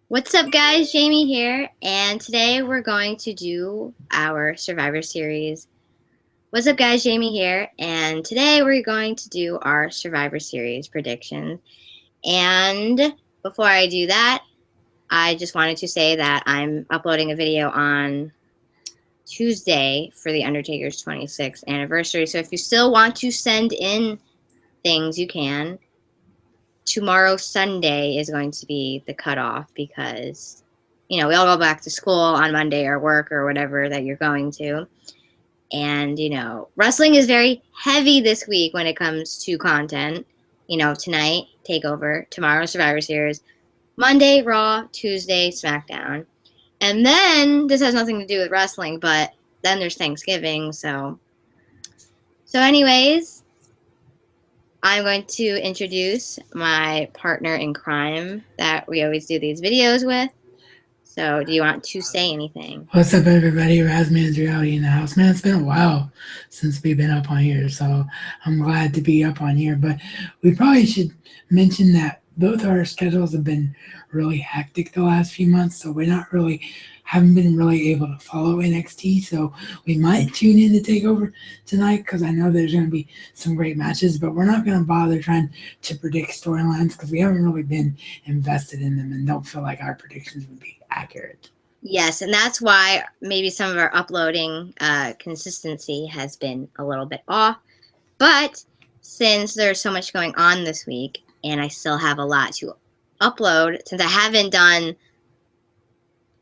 What's up, guys? Jamie here, and today we're going to do our Survivor Series. What's up, guys? Jamie here, and today we're going to do our Survivor Series predictions. And before I do that, I just wanted to say that I'm uploading a video on Tuesday for the Undertaker's 26th anniversary. So if you still want to send in things, you can. Tomorrow, Sunday, is going to be the cutoff because, we all go back to school on Monday or work or whatever that you're going to. And, wrestling is very heavy this week when it comes to content. Tonight, TakeOver, tomorrow, Survivor Series, Monday, Raw, Tuesday, SmackDown. And then, this has nothing to do with wrestling, but then there's Thanksgiving, so anyways, I'm going to introduce my partner in crime that we always do these videos with. So, do you want to say anything? What's up, everybody? Razman's Reality in the house. Man, it's been a while since we've been up on here, so I'm glad to be up on here. But we probably should mention that both our schedules have been really hectic the last few months, so haven't been really able to follow NXT. So we might tune in to TakeOver tonight because I know there's going to be some great matches, but we're not going to bother trying to predict storylines because we haven't really been invested in them and don't feel like our predictions would be accurate. Yes, and that's why maybe some of our uploading consistency has been a little bit off. But since there's so much going on this week, and I still have a lot to upload, since I haven't done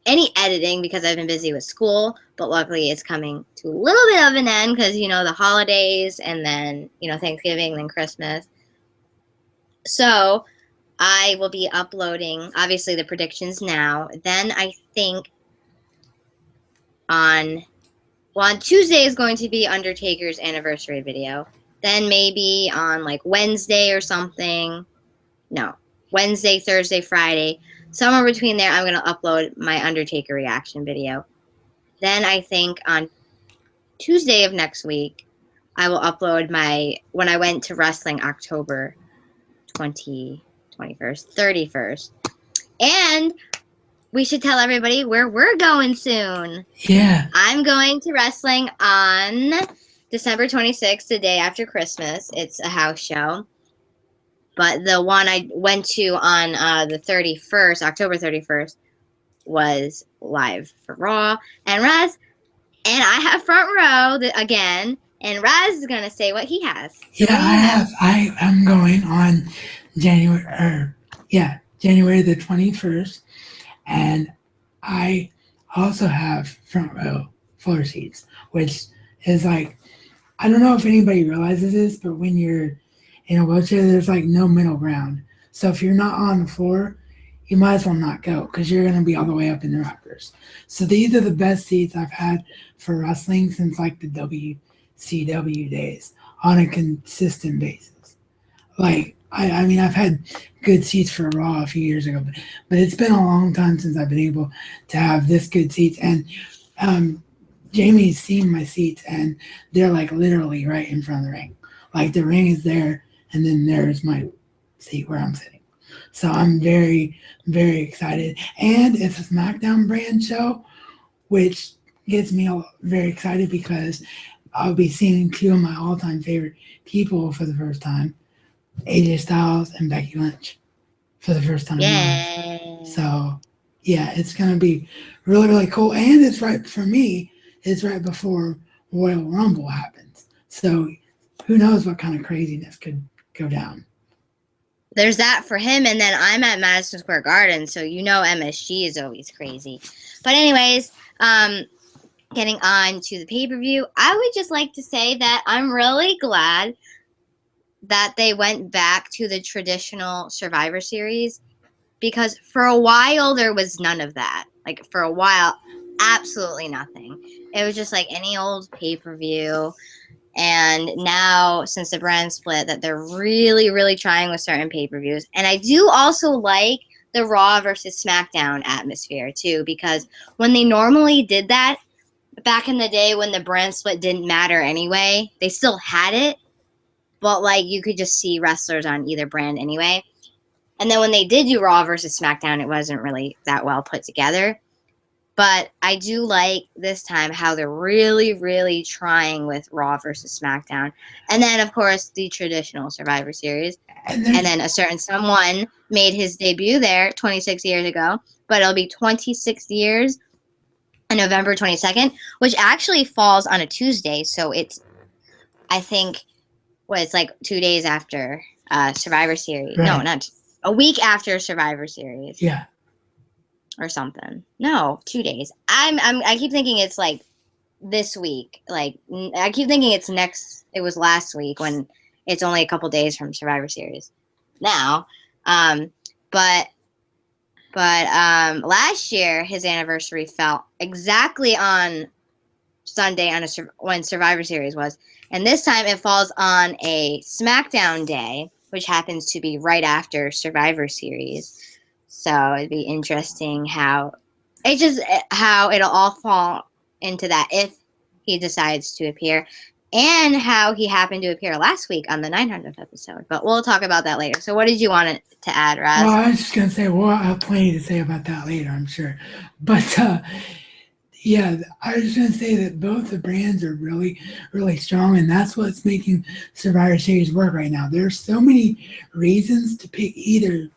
any editing because I've been busy with school, but luckily it's coming to a little bit of an end because, the holidays and then, Thanksgiving, then Christmas. So I will be uploading, obviously, the predictions now. Then I think on Tuesday is going to be Undertaker's anniversary video. Then maybe on Wednesday or something. No, Wednesday, Thursday, Friday. Somewhere between there, I'm going to upload my Undertaker reaction video. Then I think on Tuesday of next week, I will upload my when I went to wrestling October 21st, 31st. And we should tell everybody where we're going soon. Yeah. I'm going to wrestling on December 26th, the day after Christmas. It's a house show. But the one I went to on the 31st, October 31st, was live for Raw. And Raz, and I have front row again. And Raz is going to say what he has. So yeah, I am going on January the 21st. And I also have front row floor seats, which is I don't know if anybody realizes this, but when you're in a wheelchair, there's no middle ground. So if you're not on the floor, you might as well not go because you're going to be all the way up in the rafters. So these are the best seats I've had for wrestling since the WCW days on a consistent basis. I mean, I've had good seats for Raw a few years ago, but it's been a long time since I've been able to have this good seats. And Jamie's seen my seats, and they're literally right in front of the ring. The ring is there, and then there's my seat where I'm sitting. So I'm very, very excited. And it's a SmackDown brand show, which gets me very excited because I'll be seeing two of my all-time favorite people for the first time, AJ Styles and Becky Lynch, for the first time live. So, yeah, it's going to be really, really cool. And it's right before Royal Rumble happens. So who knows what kind of craziness could go down. There's that for him, and then I'm at Madison Square Garden, so MSG is always crazy. But anyways, getting on to the pay-per-view, I would just like to say that I'm really glad that they went back to the traditional Survivor Series because for a while there was none of that. For a while, absolutely nothing. It was just any old pay-per-view. And now, since the brand split, that they're really, really trying with certain pay-per-views. And I do also like the Raw versus SmackDown atmosphere, too, because when they normally did that, back in the day when the brand split didn't matter anyway, they still had it, but, you could just see wrestlers on either brand anyway. And then when they did do Raw versus SmackDown, it wasn't really that well put together. But I do like this time how they're really, really trying with Raw versus SmackDown. And then, of course, the traditional Survivor Series. And And then a certain someone made his debut there 26 years ago. But it'll be 26 years on November 22nd, which actually falls on a Tuesday. So it's, I think, it's like 2 days after Survivor Series. right. No, not a week after Survivor Series. Yeah. Or something. No, 2 days. I keep thinking it's like this week. Like I keep thinking it's next. It was last week when it's only a couple days from Survivor Series. Now, um, but last year his anniversary fell exactly on Sunday when Survivor Series was, and this time it falls on a SmackDown day, which happens to be right after Survivor Series. So it'd be interesting how it'll all fall into that if he decides to appear, and how he happened to appear last week on the 900th episode. But we'll talk about that later. So what did you want to add, Well, Raz? I was just gonna say, well, I'll have plenty to say about that later, I'm sure. But yeah, I was gonna say that both the brands are really, really strong, and that's what's making Survivor Series work right now. There's so many reasons to pick either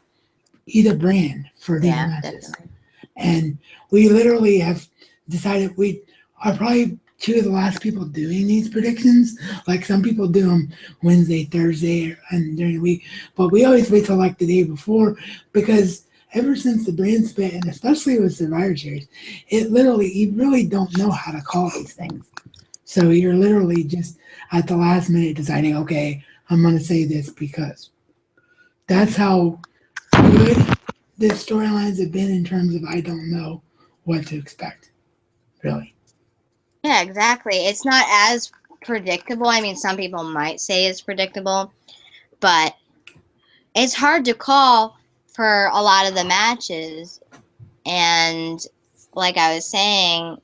brand for these matches. Definitely. And we literally have decided we are probably two of the last people doing these predictions. Like some people do them Wednesday, Thursday, and during the week, but we always wait till like the day before, because ever since the brand split, and especially with Survivor Series, it literally, you really don't know how to call these things. So you're literally just at the last minute deciding, okay, I'm going to say this because that's how good the storylines have been in terms of I don't know what to expect, really. Yeah, exactly. It's not as predictable. I mean, some people might say it's predictable, but it's hard to call for a lot of the matches. And like I was saying,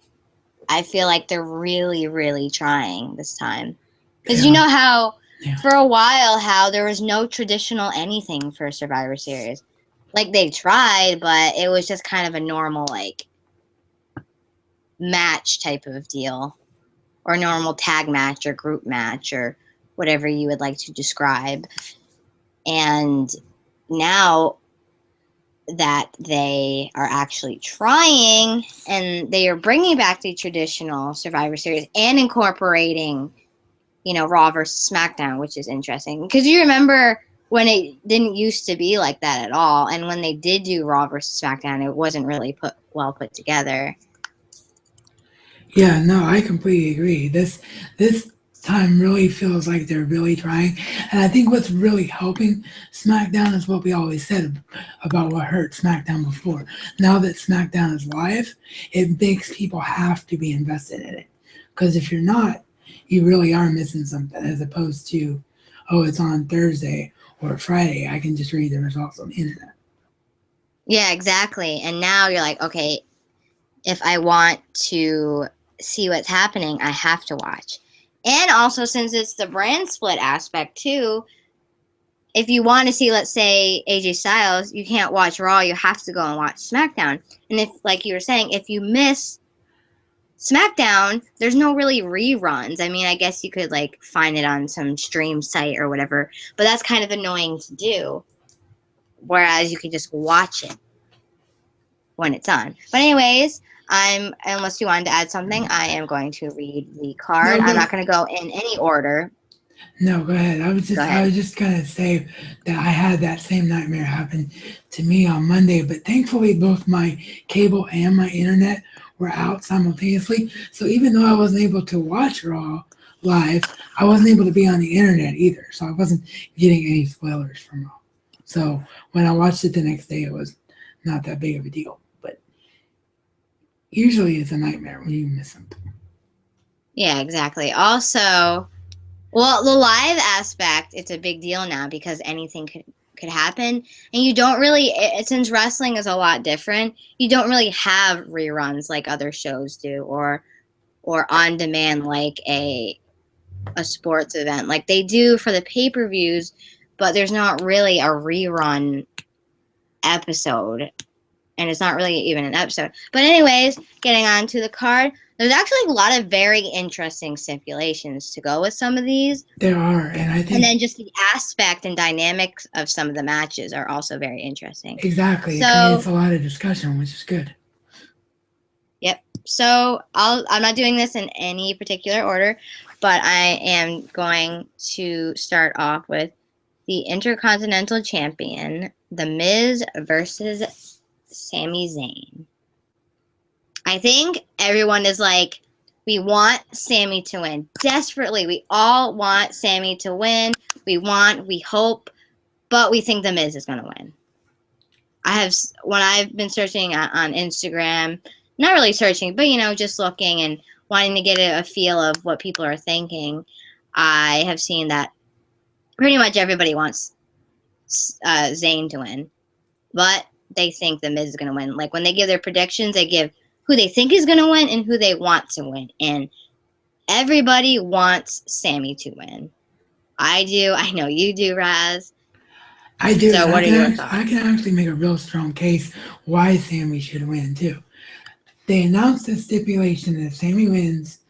I feel like they're really, really trying this time. Because you know how, for a while, how there was no traditional anything for Survivor Series. Like, they tried, but it was just kind of a normal, like, match type of deal. Or normal tag match or group match or whatever you would like to describe. And now that they are actually trying and they are bringing back the traditional Survivor Series and incorporating, Raw versus SmackDown, which is interesting. Because you remember when it didn't used to be like that at all, and when they did do Raw versus SmackDown, it wasn't really well put together. Yeah, no, I completely agree. This time really feels like they're really trying, and I think what's really helping SmackDown is what we always said about what hurt SmackDown before. Now that SmackDown is live, it makes people have to be invested in it. Because if you're not, you really are missing something. As opposed to, oh, it's on Thursday or Friday, I can just read the results on the internet. Yeah, exactly. And now you're like, okay, if I want to see what's happening, I have to watch. And also, since it's the brand split aspect too, if you want to see, let's say, AJ Styles, you can't watch Raw, you have to go and watch SmackDown. And if, like you were saying, if you miss SmackDown, there's no really reruns. I mean, I guess you could, like, find it on some stream site or whatever, but that's kind of annoying to do. Whereas you can just watch it when it's on. But anyways, unless you wanted to add something, I am going to read the card. No, I'm not going to go in any order. No, go ahead. I was just gonna say that I had that same nightmare happen to me on Monday, but thankfully both my cable and my internet were out simultaneously. So even though I wasn't able to watch Raw live, I wasn't able to be on the internet either. So I wasn't getting any spoilers from Raw. So when I watched it the next day, it was not that big of a deal. But usually it's a nightmare when you miss something. Yeah, exactly. Also, well, the live aspect, it's a big deal now because anything could happen. And you don't really, since wrestling is a lot different, you don't really have reruns like other shows do or on demand like a sports event. Like they do for the pay-per-views, but there's not really a rerun episode. And it's not really even an episode. But anyways, getting on to the card, there's actually a lot of very interesting stipulations to go with some of these. There are, and I think... And then just the aspect and dynamics of some of the matches are also very interesting. Exactly. So, it creates a lot of discussion, which is good. Yep. So I'm not doing this in any particular order, but I am going to start off with the Intercontinental Champion, The Miz versus Sami Zayn. I think everyone is like, we want Sami to win. Desperately. We all want Sami to win. We hope, but we think The Miz is going to win. When I've been searching on Instagram, not really searching, but, just looking and wanting to get a feel of what people are thinking, I have seen that pretty much everybody wants Zayn to win, but they think The Miz is going to win. Like, when they give their predictions, they give who they think is going to win and who they want to win. And everybody wants Sami to win. I do. I know you do, Raz. I do. So what are your thoughts? I can actually make a real strong case why Sami should win, too. They announced the stipulation that if Sami wins,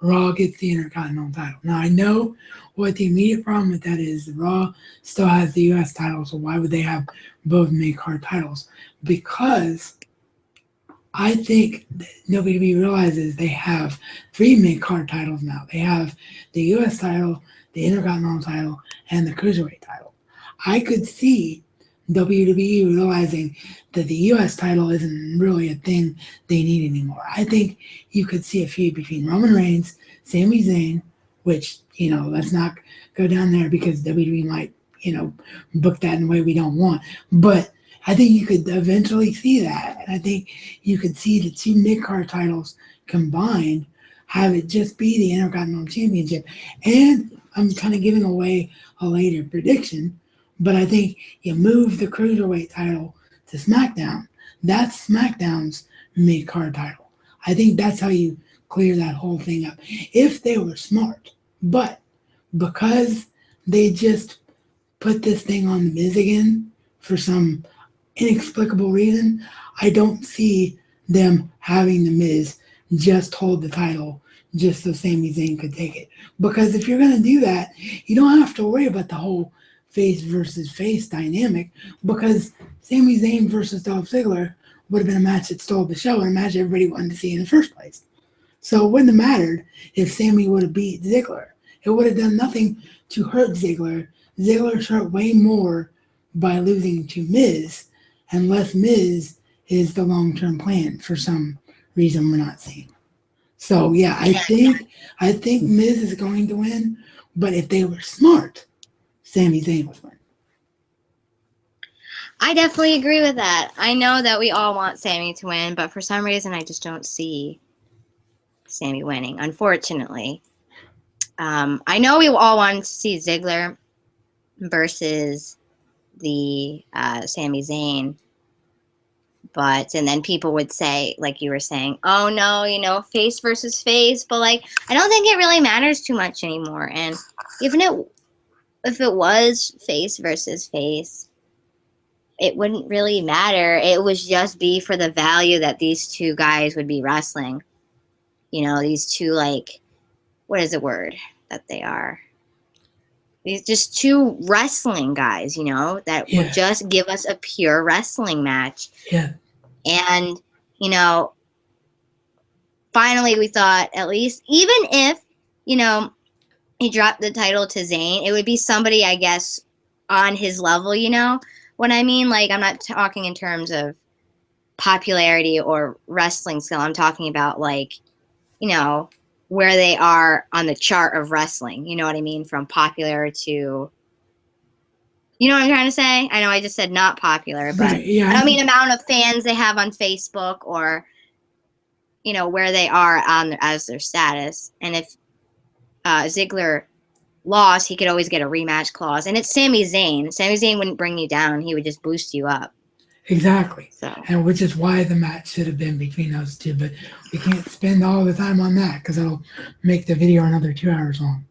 Raw gets the Intercontinental title. Now, I know what the immediate problem with that is. Raw still has the U.S. title, so why would they have both mid-card titles? Because I think nobody realizes they have 3 mid-card titles now. They have the U.S. title, the Intercontinental title, and the Cruiserweight title. I could see WWE realizing that the U.S. title isn't really a thing they need anymore. I think you could see a feud between Roman Reigns, Sami Zayn, which, let's not go down there because WWE might, book that in a way we don't want. But I think you could eventually see that. And I think you could see the 2 mid-card titles combined, have it just be the Intercontinental Championship. And I'm kind of giving away a later prediction, but I think you move the Cruiserweight title to SmackDown. That's SmackDown's mid-card title. I think that's how you clear that whole thing up. If they were smart. But because they just put this thing on The Miz again for some inexplicable reason, I don't see them having The Miz just hold the title just so Sami Zayn could take it. Because if you're going to do that, you don't have to worry about the whole face versus face dynamic, because Sami Zayn versus Dolph Ziggler would have been a match that stole the show and a match everybody wanted to see in the first place. So it wouldn't have mattered if Sami would have beat Ziggler. It would have done nothing to hurt Ziggler. Ziggler's hurt way more by losing to Miz, unless Miz is the long-term plan for some reason we're not seeing. So yeah, I think Miz is going to win, but if they were smart, Sami Zayn would win. I definitely agree with that. I know that we all want Sami to win, but for some reason I just don't see Sami winning, unfortunately. I know we all wanted to see Ziggler versus the Sami Zayn, and then people would say, like you were saying, oh no, face versus face, but I don't think it really matters too much anymore. And even if it was face versus face, it wouldn't really matter. It would just be for the value that these two guys would be wrestling. These two, what is the word that they are? These just two wrestling guys, that would just give us a pure wrestling match. Yeah. And, finally we thought, at least, even if, he dropped the title to Zayn, it would be somebody, I guess, on his level, what I mean? I'm not talking in terms of popularity or wrestling skill. I'm talking about, where they are on the chart of wrestling. You know what I mean? From popular to... You know what I'm trying to say? I know I just said not popular, but right, yeah, I don't mean amount of fans they have on Facebook or, where they are as their status. And if Ziggler lost, he could always get a rematch clause. And it's Sami Zayn. Sami Zayn wouldn't bring you down. He would just boost you up. Exactly. So. And which is why the match should have been between those two. But we can't spend all the time on that because it'll make the video another 2 hours long.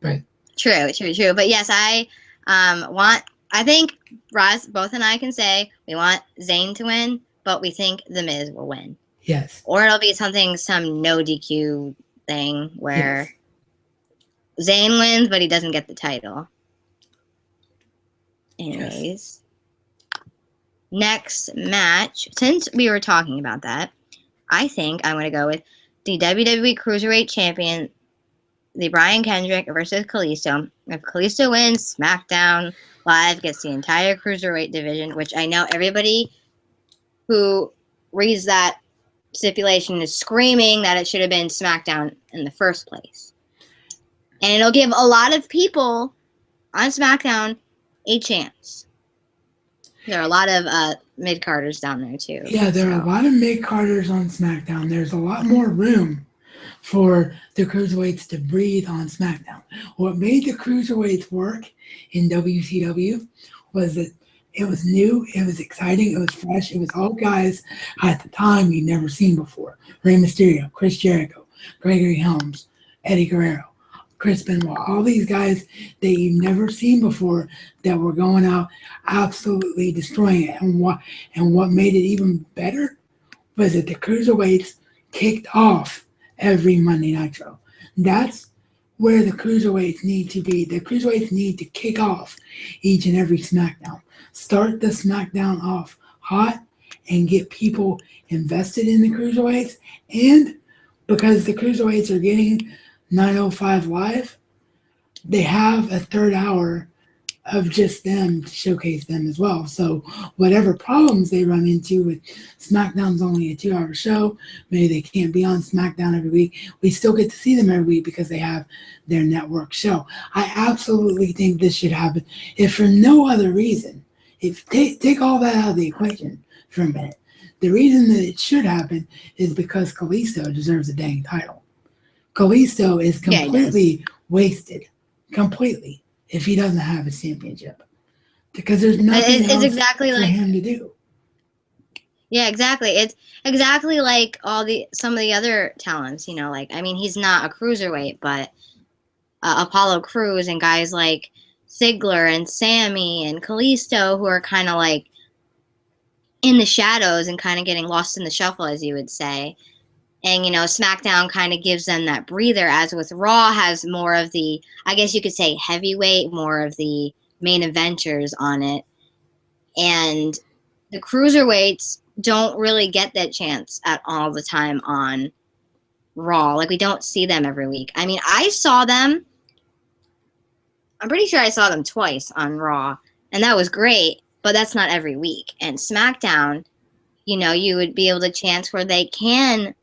But True. But yes, I I think Ross, both and I can say we want Zayn to win, but we think The Miz will win. Yes. Or it'll be some no DQ thing where Zayn wins, but he doesn't get the title. Anyways. Next match, since we were talking about that, I think I'm going to go with the WWE Cruiserweight Champion, the Brian Kendrick versus Kalisto. If Kalisto wins, SmackDown Live gets the entire Cruiserweight division, which I know everybody who reads that stipulation is screaming that it should have been SmackDown in the first place. And it'll give a lot of people on SmackDown a chance. There are a lot of mid-carders down there, too. Yeah, there are a lot of mid-carders on SmackDown. There's a lot more room for the Cruiserweights to breathe on SmackDown. What made the Cruiserweights work in WCW was that it was new, it was exciting, it was fresh, it was all guys at the time you'd never seen before. Rey Mysterio, Chris Jericho, Gregory Helms, Eddie Guerrero, Chris Benoit, all these guys that you've never seen before that were going out absolutely destroying it. And what made it even better was that the Cruiserweights kicked off every Monday Nitro. That's where the Cruiserweights need to be. The Cruiserweights need to kick off each and every SmackDown. Start the SmackDown off hot and get people invested in the Cruiserweights. And because the Cruiserweights are getting 905 Live, they have a third hour of just them to showcase them as well. So whatever problems they run into with SmackDown's only a 2-hour show, maybe they can't be on SmackDown every week, we still get to see them every week because they have their network show. I absolutely think this should happen, if for no other reason. If take all that out of the equation for a minute. The reason that it should happen is because Kalisto deserves a dang title. Kalisto is completely wasted, completely, if he doesn't have a championship, because there's nothing else exactly for him to do. Yeah, exactly. It's exactly like some of the other talents. You know, like I mean, he's not a cruiserweight, but Apollo Crews and guys like Ziggler and Sammy and Kalisto, who are kind of like in the shadows and kind of getting lost in the shuffle, as you would say. And, you know, SmackDown kind of gives them that breather, as with Raw has more of the, I guess you could say, heavyweight, more of the main eventers on it. And the cruiserweights don't really get that chance at all the time on Raw. Like, we don't see them every week. I mean, I saw them. I'm pretty sure I saw them twice on Raw. And that was great, but that's not every week. And SmackDown, you know, you would be able to chance where they can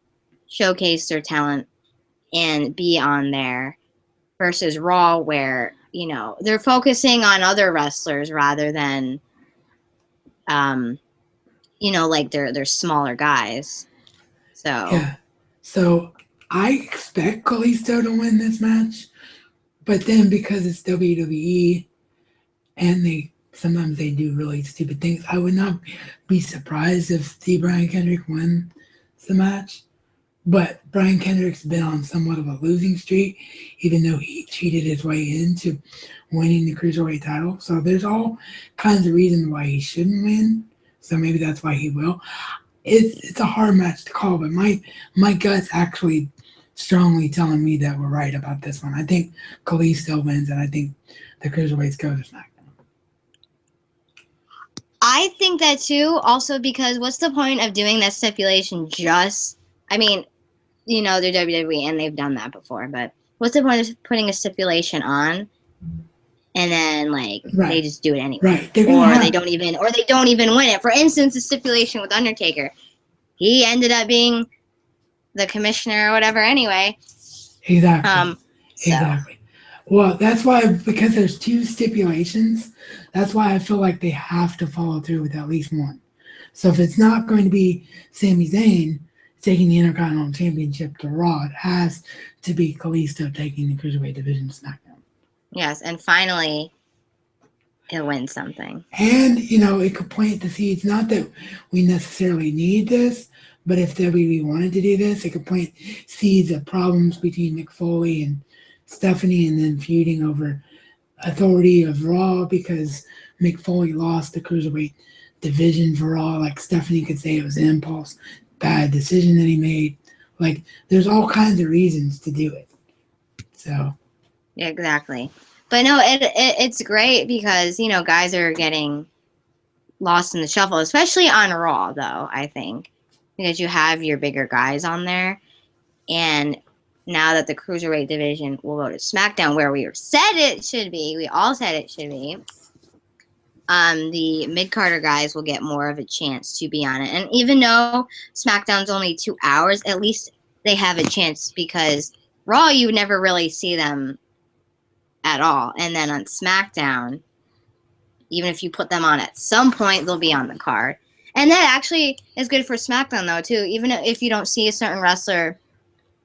showcase their talent and be on there, versus Raw where, you know, they're focusing on other wrestlers rather than, you know, like they're smaller guys. So yeah. So I expect Kalisto to win this match, but then because it's WWE and sometimes they do really stupid things, I would not be surprised if Brian Kendrick wins the match. But Brian Kendrick's been on somewhat of a losing streak, even though he cheated his way into winning the Cruiserweight title. So there's all kinds of reasons why he shouldn't win. So maybe that's why he will. It's a hard match to call, but my gut's actually strongly telling me that we're right about this one. I think Kalisto wins, and I think the Cruiserweights go to SmackDown. I think that too, also because what's the point of doing that stipulation I mean, you know, they're WWE and they've done that before, but what's the point of putting a stipulation on and then like they just do it anyway? Right. They don't even win it. For instance, the stipulation with Undertaker. He ended up being the commissioner or whatever anyway. Exactly. Exactly. Well, that's why, because there's two stipulations, that's why I feel like they have to follow through with at least one. So if it's not going to be Sami Zayn taking the Intercontinental Championship to Raw, it has to be Kalisto taking the Cruiserweight division to SmackDown. Yes, and finally, he'll win something. And, you know, it could plant the seeds, not that we necessarily need this, but if WWE wanted to do this, it could plant seeds of problems between Mick Foley and Stephanie, and then feuding over authority of Raw because Mick Foley lost the cruiserweight division for Raw. Like Stephanie could say it was an impulse, bad decision that he made. Like there's all kinds of reasons to do it. So Yeah, exactly. But no, it's great because, you know, guys are getting lost in the shuffle, especially on Raw, though, I think, because you have your bigger guys on there. And now that the Cruiserweight division will go to SmackDown, where we said it should be, we all said it should be, the mid-carder guys will get more of a chance to be on it. And even though SmackDown's only 2 hours, at least they have a chance because Raw, you would never really see them at all. And then on SmackDown, even if you put them on at some point, they'll be on the card. And that actually is good for SmackDown, though, too. Even if you don't see a certain wrestler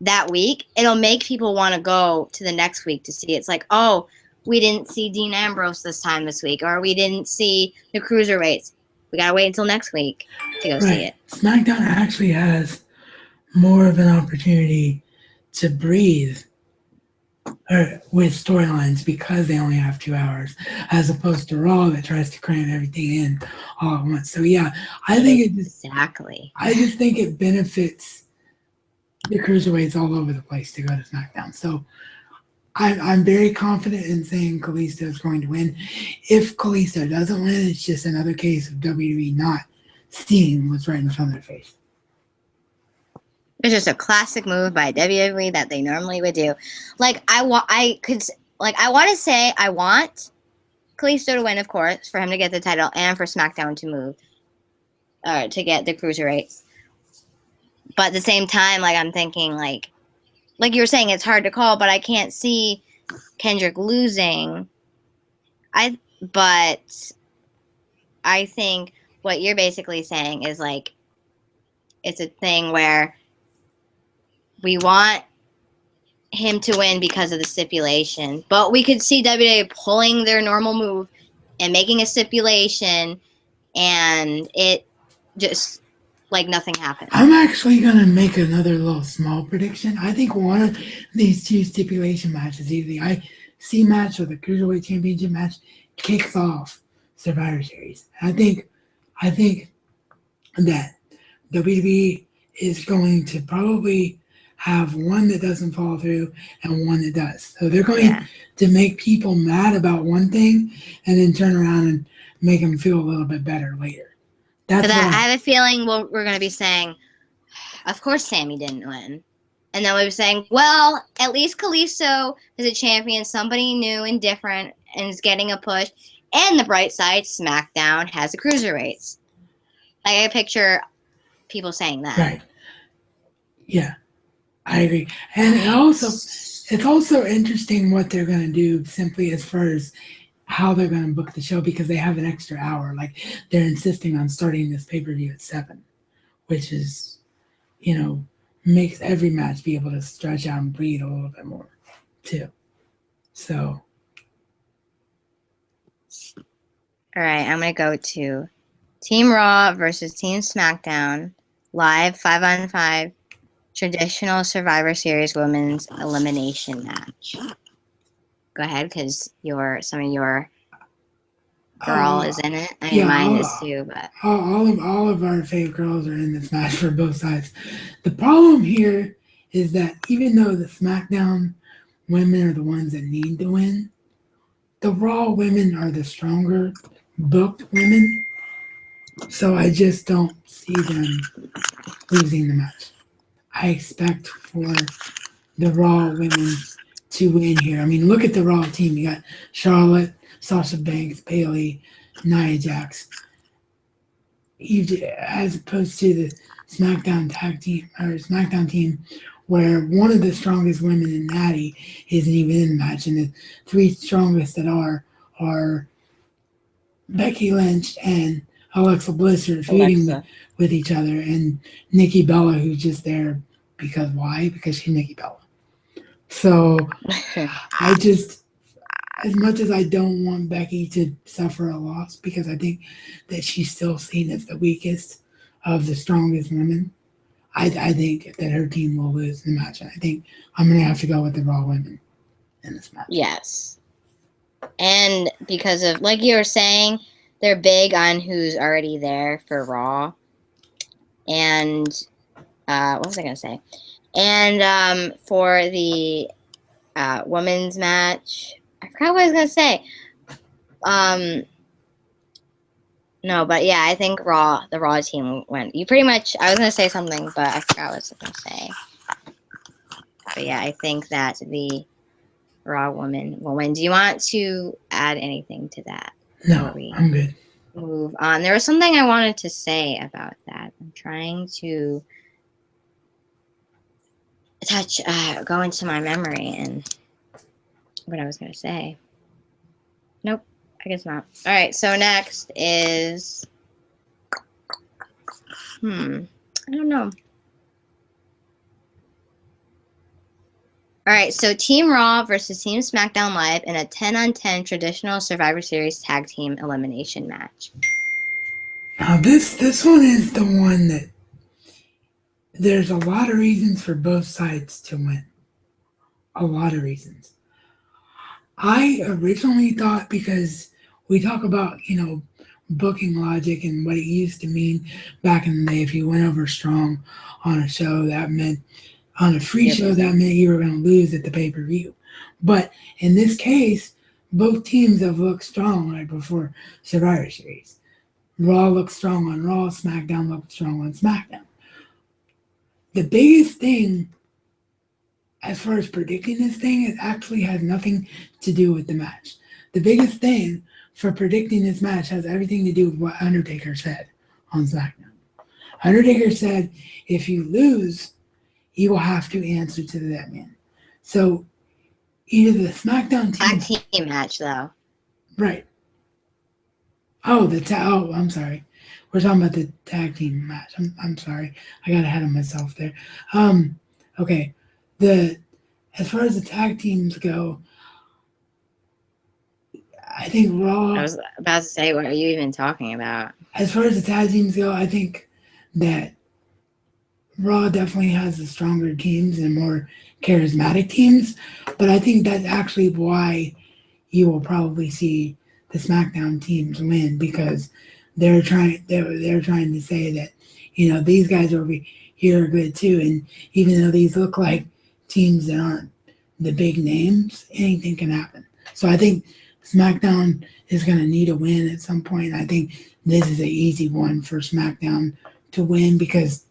that week, it'll make people want to go to the next week to see it. It's like, oh, we didn't see Dean Ambrose this week, or we didn't see the Cruiserweights. We got to wait until next week to go see it. SmackDown actually has more of an opportunity to breathe with storylines because they only have 2 hours, as opposed to Raw that tries to cram everything in all at once. So yeah, I just think it benefits the cruiserweights all over the place to go to SmackDown. So I'm very confident in saying Kalisto is going to win. If Kalisto doesn't win, it's just another case of WWE not seeing what's right in front of their face. It's just a classic move by WWE that they normally would do. Like I want to say I want Kalisto to win, of course, for him to get the title and for SmackDown to move, or to get the cruiserweights. But at the same time, like I'm thinking, like you were saying, it's hard to call, but I can't see Kendrick losing. But I think what you're basically saying is like it's a thing where we want him to win because of the stipulation, but we could see WWE pulling their normal move and making a stipulation, and it just like nothing happened. I'm actually going to make another little small prediction. I think one of these two stipulation matches, either the IC match or the Cruiserweight Championship match, kicks off Survivor Series. I think that WWE is going to probably have one that doesn't fall through and one that does. So they're going to make people mad about one thing and then turn around and make them feel a little bit better later. I have a feeling we're going to be saying, of course Sammy didn't win. And then we'll be saying, well, at least Kalisto is a champion, somebody new and different, and is getting a push. And the bright side, SmackDown has the cruiserweights. Like, I picture people saying that. Right. Yeah, I agree. And it's also interesting what they're going to do simply as far as how they're going to book the show, because they have an extra hour. Like, they're insisting on starting this pay-per-view at 7, which is, makes every match be able to stretch out and breathe a little bit more, too. So. All right, I'm going to go to Team Raw versus Team SmackDown, live 5-on-5, traditional Survivor Series women's elimination match. Go ahead, because some of your girl is in it. I mean, mine is too, but all of our favorite girls are in this match for both sides. The problem here is that even though the SmackDown women are the ones that need to win, the Raw women are the stronger booked women. So I just don't see them losing the match. I expect for the Raw women to win here. I mean, look at the Raw team. You got Charlotte, Sasha Banks, Bayley, Nia Jax. As opposed to the SmackDown tag team or SmackDown team, where one of the strongest women in Natty isn't even in the match, and the three strongest that are Becky Lynch and Alexa Bliss are feuding with each other, and Nikki Bella, who's just there because why? Because she's Nikki Bella. So I just, as much as I don't want Becky to suffer a loss, because I think that she's still seen as the weakest of the strongest women, I think that her team will lose the match. And I think I'm going to have to go with the Raw women in this match. Yes. And because of, like you were saying, they're big on who's already there for Raw. And what was I gonna say? And for the women's match, I forgot what I was gonna say. No, but yeah, I think the Raw team went. You pretty much. I was gonna say something, but I forgot what I was gonna say. But yeah, I think that the Raw woman will win. Do you want to add anything to that before No, we I'm good. move on? There was something I wanted to say about that. I'm trying to go into my memory and what I was gonna say. Nope, I guess not. All right, so next is I don't know. All right, so Team Raw versus Team SmackDown Live in a 10-on-10 traditional Survivor Series tag team elimination match. Now this one is the one that there's a lot of reasons for both sides to win. A lot of reasons. I originally thought, because we talk about, booking logic and what it used to mean back in the day. If you went over strong on a show, that meant on a free show, that meant you were going to lose at the pay-per-view. But in this case, both teams have looked strong right before Survivor Series. Raw looked strong on Raw, SmackDown looked strong on SmackDown. The biggest thing as far as predicting this thing, it actually has nothing to do with the match. The biggest thing for predicting this match has everything to do with what Undertaker said on SmackDown. Undertaker said, if you lose, you will have to answer to the dead man. So either the SmackDown team... Tag team match, though. Right. I'm sorry. We're talking about the tag team match. I'm sorry. I got ahead of myself there. Okay. As far as the tag teams go, I think Raw... I was about to say, what are you even talking about? As far as the tag teams go, I think that Raw definitely has the stronger teams and more charismatic teams, but I think that's actually why you will probably see the SmackDown teams win, because they're trying to say that, these guys over here are good too, and even though these look like teams that aren't the big names, anything can happen. So I think SmackDown is going to need a win at some point. I think this is an easy one for SmackDown to win because,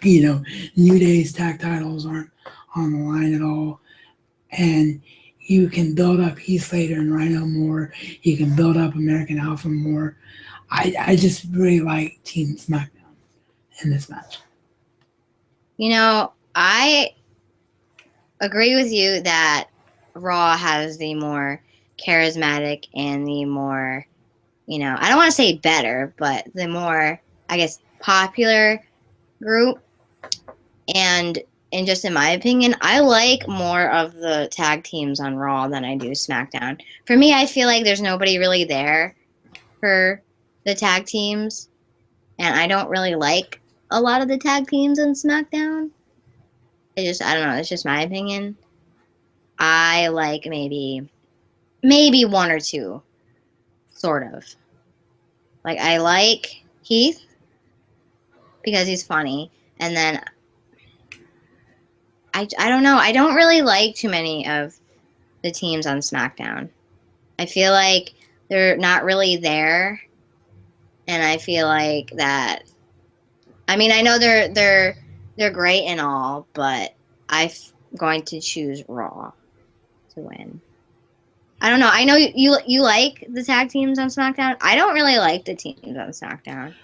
New Day's tag titles aren't on the line at all. And you can build up Heath Slater and Rhino more. You can build up American Alpha more. I just really like Team SmackDown in this match. I agree with you that Raw has the more charismatic and the more, I don't want to say better, but the more, I guess, popular group. And just in my opinion, I like more of the tag teams on Raw than I do SmackDown. For me, I feel like there's nobody really there for the tag teams, and I don't really like a lot of the tag teams on SmackDown. I don't know, it's just my opinion. I like maybe one or two, sort of. Like, I like Heath because he's funny, and then I don't know. I don't really like too many of the teams on SmackDown. I feel like they're not really there, and I feel like that. I mean, I know they're great and all, but I'm going to choose Raw to win. I don't know. I know you like the tag teams on SmackDown. I don't really like the teams on SmackDown.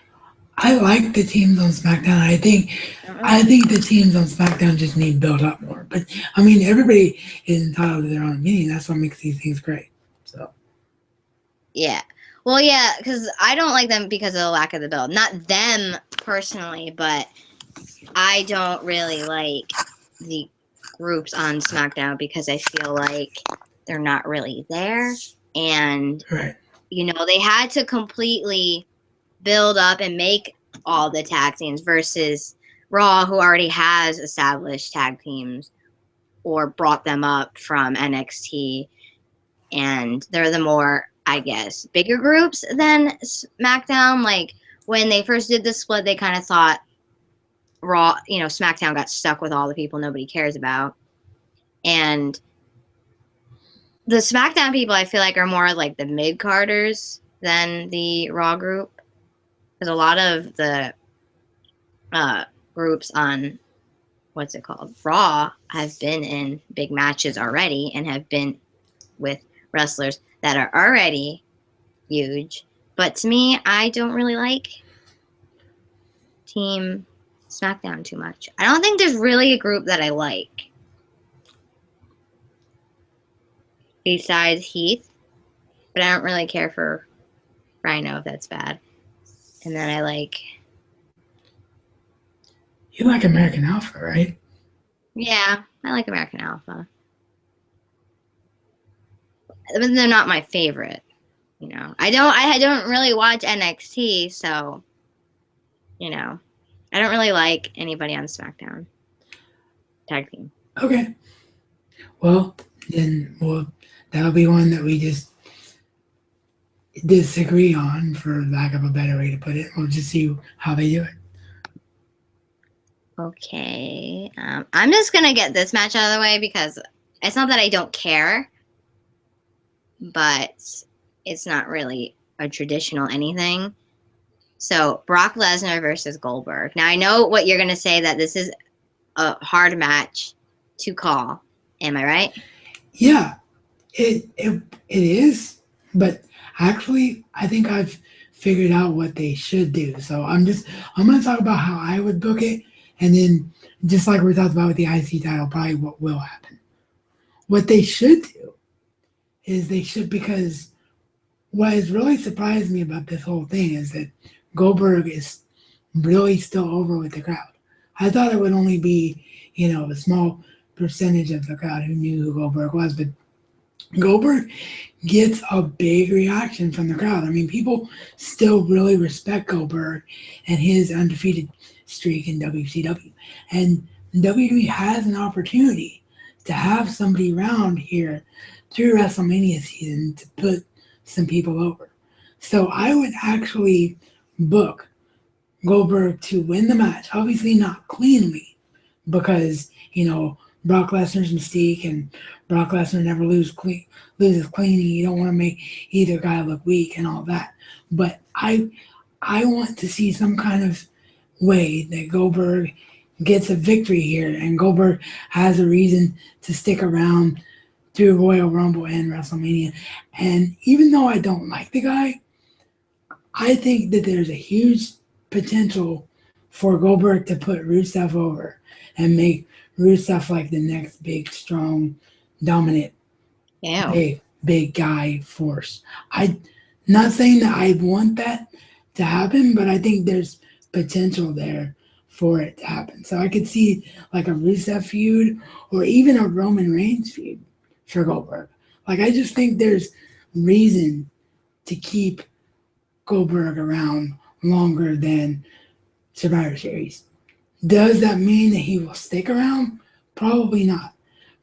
I like the teams on SmackDown. I think the teams on SmackDown just need build up more. But I mean, everybody is entitled to their own opinion. That's what makes these things great. So yeah, well, yeah, because I don't like them because of the lack of the build. Not them personally, but I don't really like the groups on SmackDown because I feel like they're not really there, and right. They had to completely build up and make all the tag teams versus Raw, who already has established tag teams or brought them up from NXT. and they're the more, I guess, bigger groups than SmackDown. Like when they first did the split, they kind of thought Raw, SmackDown got stuck with all the people nobody cares about, and the SmackDown people I feel like are more like the mid carders than the Raw group, because a lot of the groups on what's it called Raw have been in big matches already and have been with wrestlers that are already huge. But to me, I don't really like Team SmackDown too much. I don't think there's really a group that I like besides Heath, but I don't really care for Rhino if that's bad. And then I like. You like American Alpha, right? Yeah, I like American Alpha. But they're not my favorite. I don't really watch NXT, so I don't really like anybody on SmackDown tag team. Okay. Well, then that'll be one that we just disagree on, for lack of a better way to put it. We'll just see how they do it. Okay. I'm just going to get this match out of the way because it's not that I don't care, but it's not really a traditional anything. So, Brock Lesnar versus Goldberg. Now, I know what you're going to say, that this is a hard match to call. Am I right? Yeah, it is. But actually, I think I've figured out what they should do. So I'm going to talk about how I would book it. And then, just like we talked about with the IC title, probably what will happen. What they should do is because what has really surprised me about this whole thing is that Goldberg is really still over with the crowd. I thought it would only be, a small percentage of the crowd who knew who Goldberg was, but Goldberg gets a big reaction from the crowd. I mean, people still really respect Goldberg and his undefeated streak in WCW. And WWE has an opportunity to have somebody around here through WrestleMania season to put some people over. So I would actually book Goldberg to win the match. Obviously not cleanly, because, Brock Lesnar's mystique, and Brock Lesnar never loses clean. You don't want to make either guy look weak and all that. But I want to see some kind of way that Goldberg gets a victory here, and Goldberg has a reason to stick around through Royal Rumble and WrestleMania. And even though I don't like the guy, I think that there's a huge potential for Goldberg to put Rusev over and make Rusev like the next big, strong, dominant, big guy force. I'm not saying that I want that to happen, but I think there's potential there for it to happen. So I could see like a Rusev feud or even a Roman Reigns feud for Goldberg. Like, I just think there's reason to keep Goldberg around longer than Survivor Series. Does that mean that he will stick around? Probably not.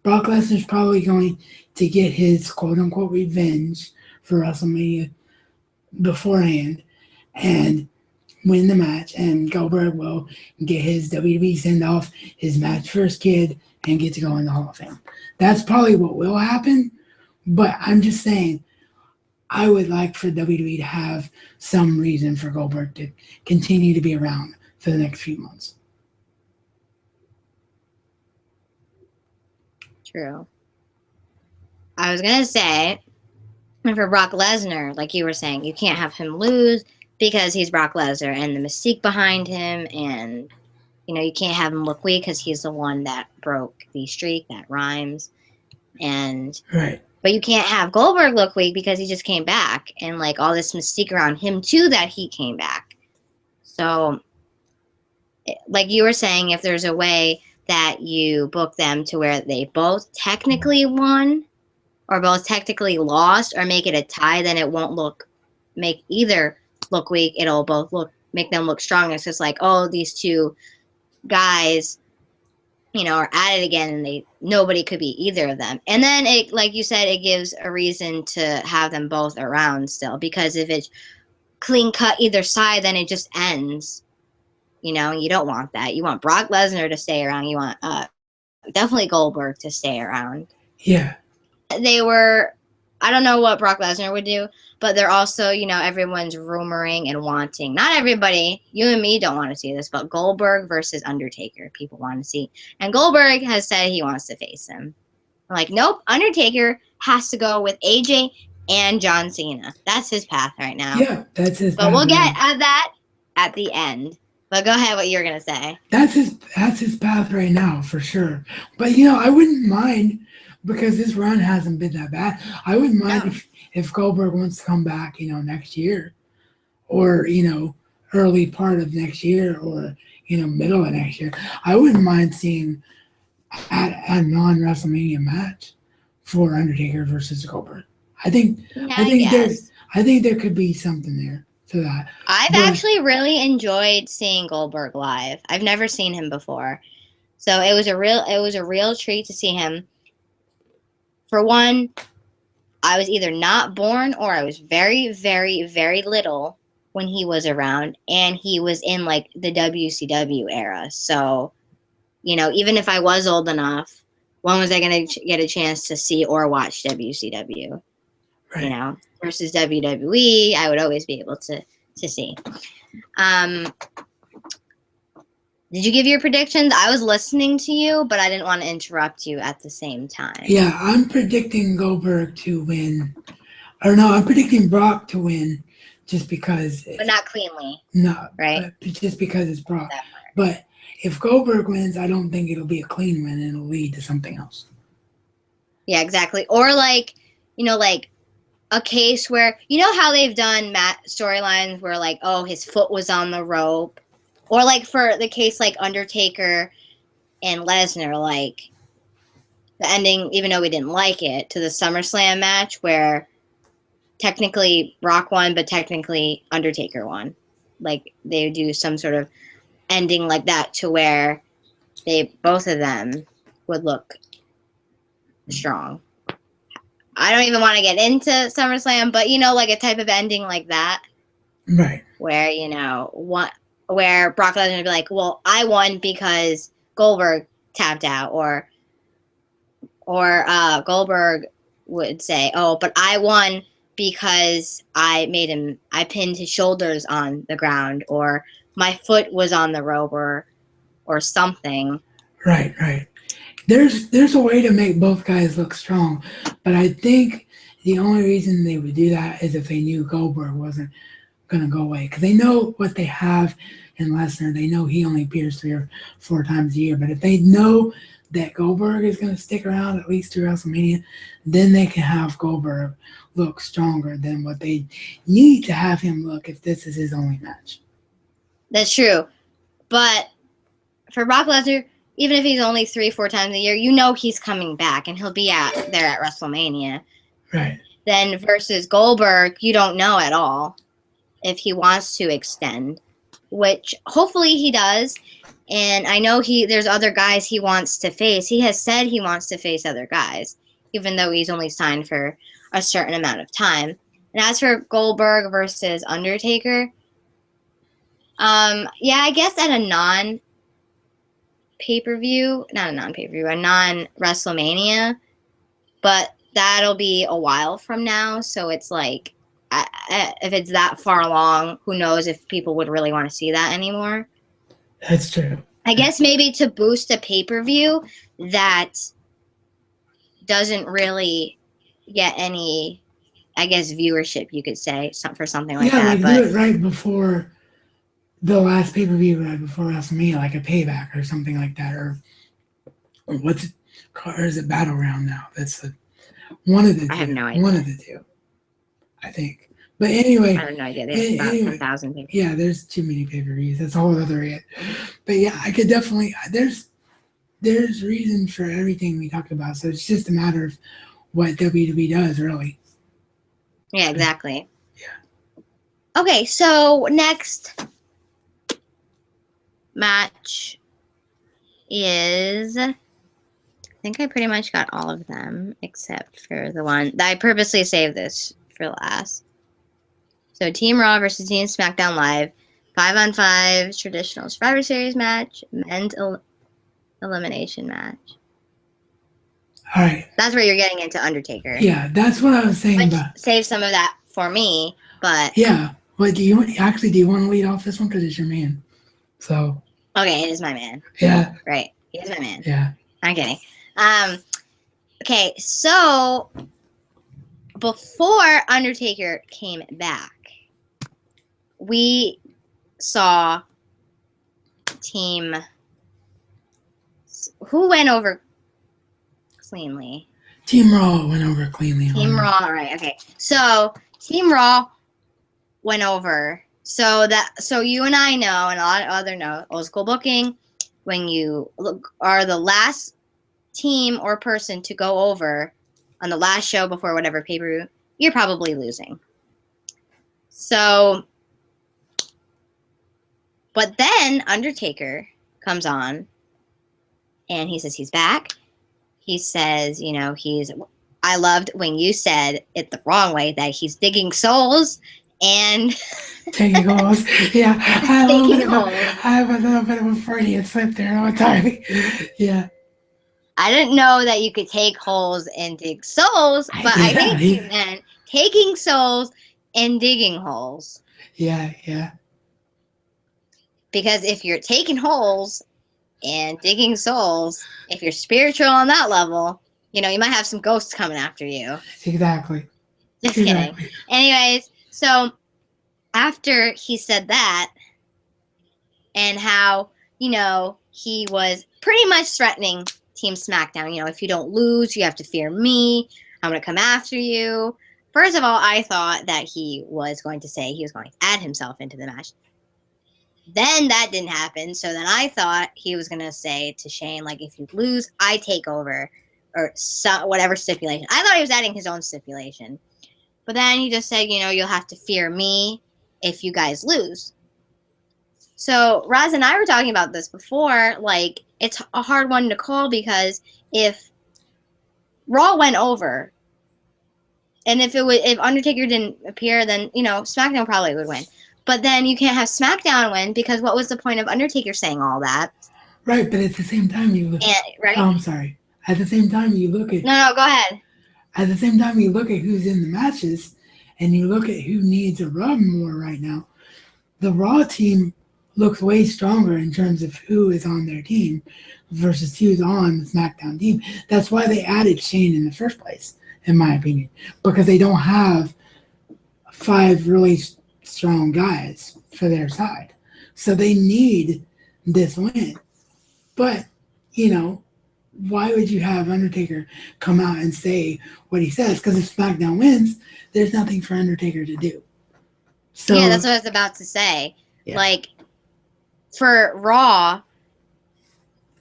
Brock Lesnar's probably going to get his quote-unquote revenge for WrestleMania beforehand and win the match, and Goldberg will get his WWE send-off, his match for his kid, and get to go in the Hall of Fame. That's probably what will happen, but I'm just saying I would like for WWE to have some reason for Goldberg to continue to be around for the next few months. True. I was going to say, and for Brock Lesnar, like you were saying, you can't have him lose because he's Brock Lesnar and the mystique behind him, and you can't have him look weak because he's the one that broke the streak that rhymes, and right. But you can't have Goldberg look weak because he just came back, and like all this mystique around him too that he came back. So, like you were saying, if there's a way that you book them to where they both technically won or both technically lost, or make it a tie, then it won't make either look weak. It'll both make them look strong. It's just like, oh, these two guys are at it again, and nobody could be either of them. And then it, like you said, it gives a reason to have them both around still, because if it's clean cut either side, then it just ends. You don't want that. You want Brock Lesnar to stay around. You want definitely Goldberg to stay around. Yeah. I don't know what Brock Lesnar would do, but they're also, everyone's rumoring and wanting. Not everybody, you and me don't want to see this, but Goldberg versus Undertaker, people want to see. And Goldberg has said he wants to face him. I'm like, nope, Undertaker has to go with AJ and John Cena. That's his path right now. Yeah, that's his But path. we'll get at that at the end. But go ahead, what you're gonna say. That's his path right now for sure. But I wouldn't mind, because this run hasn't been that bad. I wouldn't mind if Goldberg wants to come back, next year, or early part of next year, or middle of next year. I wouldn't mind seeing a non-WrestleMania match for Undertaker versus Goldberg. I think there could be something there to that. I've actually really enjoyed seeing Goldberg live. I've never seen him before, so it was a real treat to see him. For one, I was either not born or I was very, very, very little when he was around, and he was in like the WCW era. So, even if I was old enough, when was I going to get a chance to see or watch WCW? Right. Versus WWE, I would always be able to see. Did you give your predictions? I was listening to you, but I didn't want to interrupt you at the same time. Yeah, I'm predicting Goldberg to win. Or no, I'm predicting Brock to win, just because. But not cleanly. No, right? Just because it's Brock. But if Goldberg wins, I don't think it'll be a clean win, and it'll lead to something else. Yeah, exactly. Or like a case where, how they've done storylines where like, oh, his foot was on the rope. Or like for the case like Undertaker and Lesnar, like the ending, even though we didn't like it, to the SummerSlam match where technically Brock won, but technically Undertaker won. Like they do some sort of ending like that to where both of them would look strong. I don't even want to get into SummerSlam, but like a type of ending like that. Right. Where, where Brock Lesnar would be like, well, I won because Goldberg tapped out, or Goldberg would say, oh, but I won because I pinned his shoulders on the ground, or my foot was on the rope, or something. Right. There's a way to make both guys look strong, but I think the only reason they would do that is if they knew Goldberg wasn't going to go away, because they know what they have in Lesnar. They know he only appears 3 or 4 times a year, but if they know that Goldberg is going to stick around at least through WrestleMania, then they can have Goldberg look stronger than what they need to have him look if this is his only match. That's true, but for Brock Lesnar, even if he's only 3-4 times a year, he's coming back, and he'll be there at WrestleMania. Right. Then versus Goldberg, you don't know at all if he wants to extend, which hopefully he does. And I know there's other guys he wants to face. He has said he wants to face other guys, even though he's only signed for a certain amount of time. And as for Goldberg versus Undertaker, I guess at a non-pay-per-view, not a non-pay-per-view, a non-WrestleMania, but that'll be a while from now, so it's like, if it's that far along, who knows if people would really want to see that anymore. That's true. I guess maybe to boost a pay-per-view that doesn't really get any, I guess, viewership, you could say, for something like that. Yeah, like do it right before the last pay-per-view, right before WrestleMania, like a Payback or something like that, or what's it, or is it Battleground now? That's one of the two. I have no idea. One of the two, I think. But anyway, I have no idea. There's about 10,000 people. Yeah, there's too many pay-per-views. That's a whole other yet. But yeah, I could definitely. There's reason for everything we talked about. So it's just a matter of what WWE does, really. Yeah, exactly. Yeah. Okay, so next match is, I think I pretty much got all of them except for the one that I purposely saved this for last. So Team Raw versus Team SmackDown Live, 5-on-5 traditional Survivor Series match, men's elimination match. All right. That's where you're getting into Undertaker. Yeah, that's what I was saying. Which But save some of that for me, but yeah. But do you want to lead off this one because it's your man? So okay, it is my man. yeah, Right, he is my man. yeah. I'm kidding. Okay, so before Undertaker came back, we saw Team. Who went over cleanly? Team Raw went over cleanly. Team Raw, right? Okay, so Team Raw went over. So you and I know, and a lot of other know, old school booking. When you are the last team or person to go over on the last show before whatever pay-per-view, you're probably losing. So, but then Undertaker comes on and he says he's back. He says, I loved when you said it the wrong way, that he's digging souls and taking holes. Yeah, I have a little bit of a Freudian slip there all the time. Yeah. I didn't know that you could take holes and dig souls, but I think he meant taking souls and digging holes. Yeah, yeah. Because if you're taking holes and digging souls, if you're spiritual on that level, you might have some ghosts coming after you. Exactly. Just kidding. Anyways, so after he said that, and how, he was pretty much threatening Team SmackDown, if you don't lose, you have to fear me. I'm going to come after you. First of all, I thought that he was going to say he was going to add himself into the match. Then that didn't happen. So then I thought he was going to say to Shane, like, if you lose, I take over, or whatever stipulation. I thought he was adding his own stipulation. But then he just said, you'll have to fear me if you guys lose. So Raz and I were talking about this before. Like, it's a hard one to call, because if Raw went over, and if Undertaker didn't appear, then SmackDown probably would win. But then you can't have SmackDown win, because what was the point of Undertaker saying all that? Right, but at the same time you look. Right? Oh, I'm sorry. At the same time you look at. No, go ahead. At the same time you look at who's in the matches, and you look at who needs a run more right now. The Raw team looks way stronger in terms of who is on their team versus who's on the SmackDown team. That's why they added Shane in the first place, in my opinion, because they don't have 5 really strong guys for their side. So they need this win. But, why would you have Undertaker come out and say what he says? Because if SmackDown wins, there's nothing for Undertaker to do. So, yeah, that's what I was about to say. Yeah. Like, for Raw,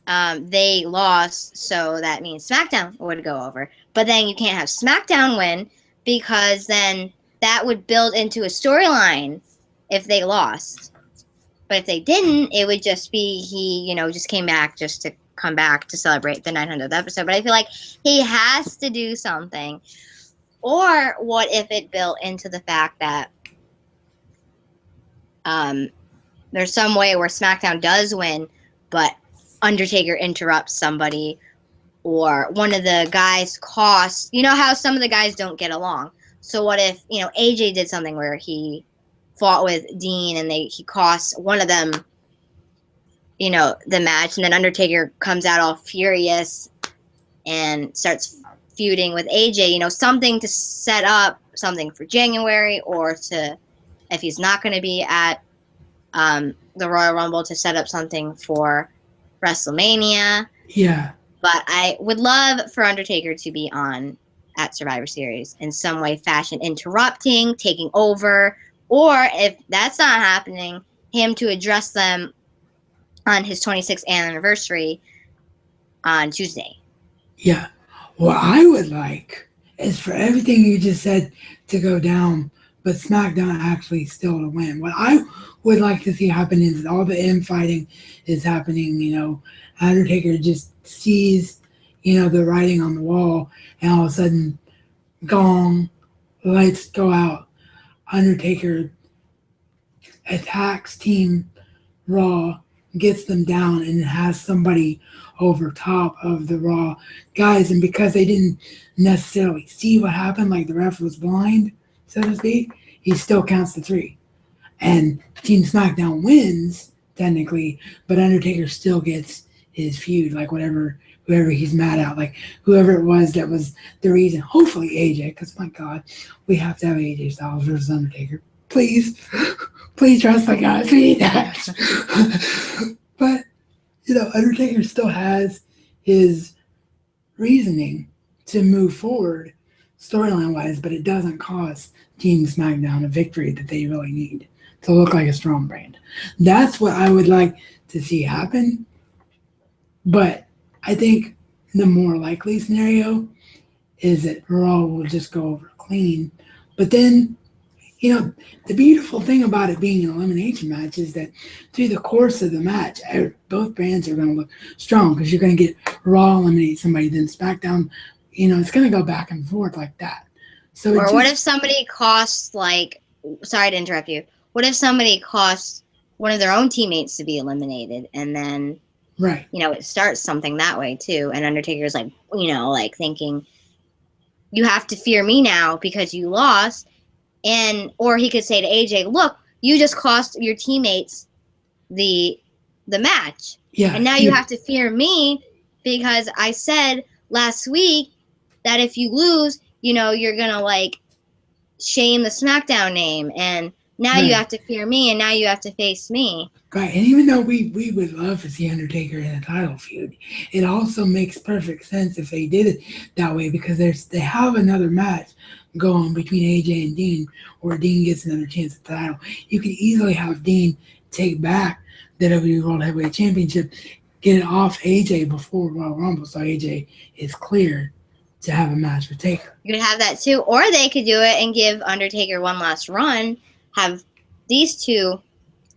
they lost, so that means SmackDown would go over. But then you can't have SmackDown win, because then that would build into a storyline if they lost. But if they didn't, it would just be he, just came back just to come back to celebrate the 900th episode. But I feel like he has to do something. Or what if it built into the fact that there's some way where SmackDown does win, but Undertaker interrupts somebody, or one of the guys costs. You know how some of the guys don't get along. So what if, AJ did something where he fought with Dean and he costs one of them, the match, and then Undertaker comes out all furious and starts feuding with AJ, something to set up something for January, or if he's not going to be at the Royal Rumble, to set up something for WrestleMania. Yeah. But I would love for Undertaker to be on at Survivor Series in some way, fashion, interrupting, taking over, or if that's not happening, him to address them on his 26th anniversary on Tuesday. Yeah. What I would like is for everything you just said to go down, but SmackDown actually still to win. What I would like to see happen is all the infighting is happening. Undertaker just sees, the writing on the wall, and all of a sudden, gong, lights go out. Undertaker attacks Team Raw, gets them down, and has somebody over top of the Raw guys. And because they didn't necessarily see what happened, like the ref was blind, so to speak, he still counts to three. And Team SmackDown wins, technically, but Undertaker still gets his feud, like whoever he's mad at, like whoever it was that was the reason. Hopefully AJ, because my God, we have to have AJ Styles versus Undertaker. Please, please trust the guys. We need that. But, Undertaker still has his reasoning to move forward storyline wise, but it doesn't cost Team SmackDown a victory that they really need to look like a strong brand. That's what I would like to see happen. But I think the more likely scenario is that Raw will just go over clean. But then, the beautiful thing about it being an elimination match is that through the course of the match, both brands are going to look strong because you're going to get Raw eliminate somebody, then SmackDown, it's going to go back and forth like that. So or what if somebody costs, sorry to interrupt you, what if somebody costs one of their own teammates to be eliminated, and then, right, it starts something that way too, and Undertaker's thinking, you have to fear me now because you lost. Or he could say to AJ, look, you just cost your teammates the match. Yeah. And now you have to fear me because I said last week that if you lose, you're going to shame the SmackDown name. And now right. You have to fear me, and now you have to face me. Right. And even though we would love to see Undertaker in a title feud, it also makes perfect sense if they did it that way because they have another match going between AJ and Dean, where Dean gets another chance at the title. You could easily have Dean take back the WWE World Heavyweight Championship, get it off AJ before Royal Rumble, so AJ is cleared to have a match with Taker. You could have that too, or they could do it and give Undertaker one last run, have these two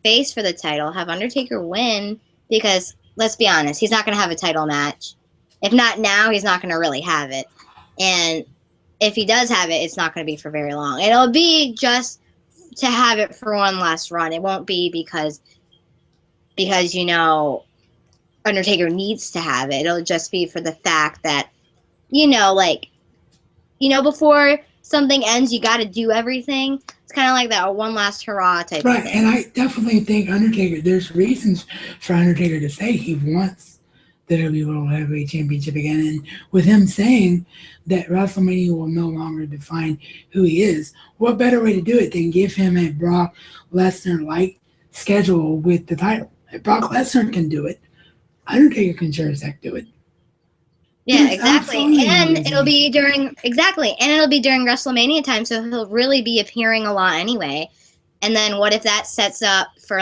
face for the title, have Undertaker win, because let's be honest, he's not going to have a title match. If not now, he's not going to really have it. And if he does have it, it's not going to be for very long. It'll be just to have it for one last run. It won't be because Undertaker needs to have it. It'll just be for the fact that, before something ends, you got to do everything. It's kind of like that one last hurrah type of thing. Right, and I definitely think Undertaker, there's reasons for Undertaker to say he wants the WWE World Heavyweight Championship again. And with him saying that WrestleMania will no longer define who he is, what better way to do it than give him a Brock Lesnar-like schedule with the title? If Brock Lesnar can do it, Undertaker can sure as heck do it. Yeah, exactly. And it'll be during WrestleMania time, so he'll really be appearing a lot anyway. And then what if that sets up for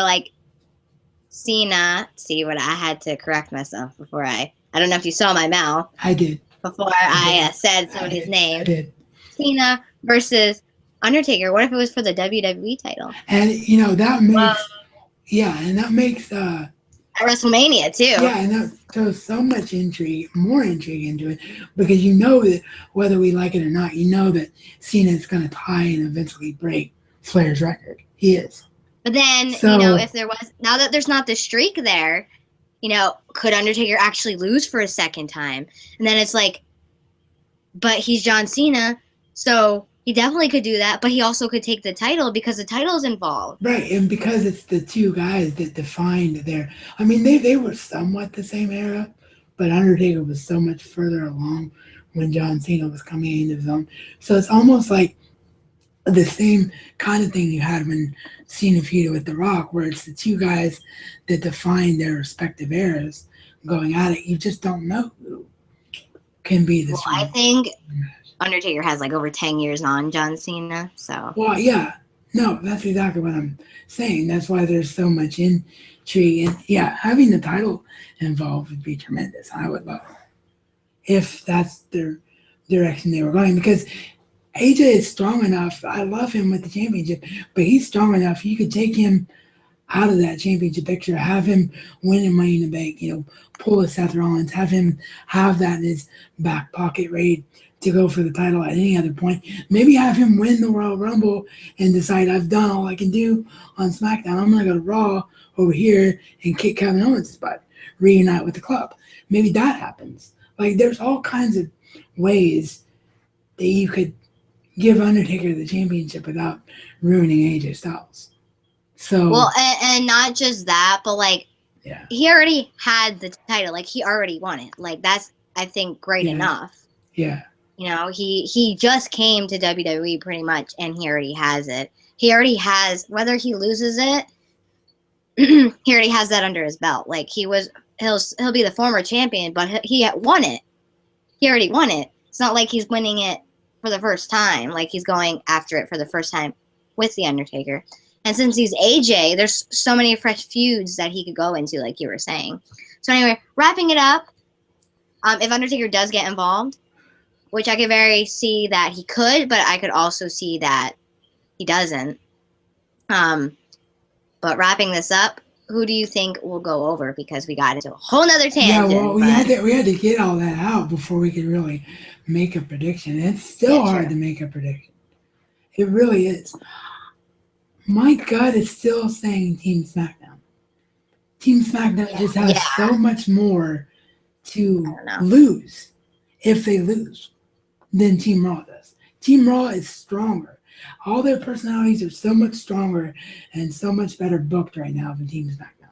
Cena? See what I had to correct myself before I don't know if you saw my mouth. I did. Before I said somebody's name. I did. Cena versus Undertaker. What if it was for the WWE title? And that makes that makes at WrestleMania too. Yeah, and that throws so much more intrigue into it, because that whether we like it or not, that Cena is going to tie and eventually break Flair's record. He is. But then, if there was, now that there's not the streak there, could Undertaker actually lose for a second time? And then it's but he's John Cena, so he definitely could do that, but he also could take the title because the title's involved. Right, and because it's the two guys that defined they were somewhat the same era, but Undertaker was so much further along when John Cena was coming into his own. So it's almost like the same kind of thing you had when Cena feuded with The Rock, where it's the two guys that define their respective eras going at it. You just don't know who can be this. Well, I think Undertaker has over 10 years on John Cena, so. Well, yeah. No, that's exactly what I'm saying. That's why there's so much intrigue. And yeah, having the title involved would be tremendous. I would love it if that's their direction they were going, because AJ is strong enough. I love him with the championship, but he's strong enough. You could take him out of that championship picture, have him win in Money in the Bank, pull a Seth Rollins, have him have that in his back pocket ready to go for the title at any other point. Maybe have him win the Royal Rumble and decide I've done all I can do on SmackDown. I'm going to go to Raw over here and kick Kevin Owens' butt, reunite with the club. Maybe that happens. Like, there's all kinds of ways that you could give Undertaker the championship without ruining AJ Styles. So, well, and not just that, but like, yeah, he already had the title. Like, he already won it. Like, that's, I think, great enough. Yeah. He just came to WWE pretty much, and he already has it. He already has, whether he loses it, he already has that under his belt. Like, he'll be the former champion, but he won it. He already won it. It's not like he's winning it for the first time. Like, he's going after it for the first time with The Undertaker. And since he's AJ, there's so many fresh feuds that he could go into, like you were saying. So anyway, wrapping it up, if Undertaker does get involved, which I could very see that he could, but I could also see that he doesn't. But wrapping this up, who do you think will go over? Because we got into a whole nother tangent. Yeah, well, we had to get all that out before we could really make a prediction. It's still hard to make a prediction. It really is. My gut is still saying Team SmackDown. Team SmackDown just has so much more to lose if they lose than Team Raw does. Team Raw is stronger. All their personalities are so much stronger and so much better booked right now than Team SmackDown.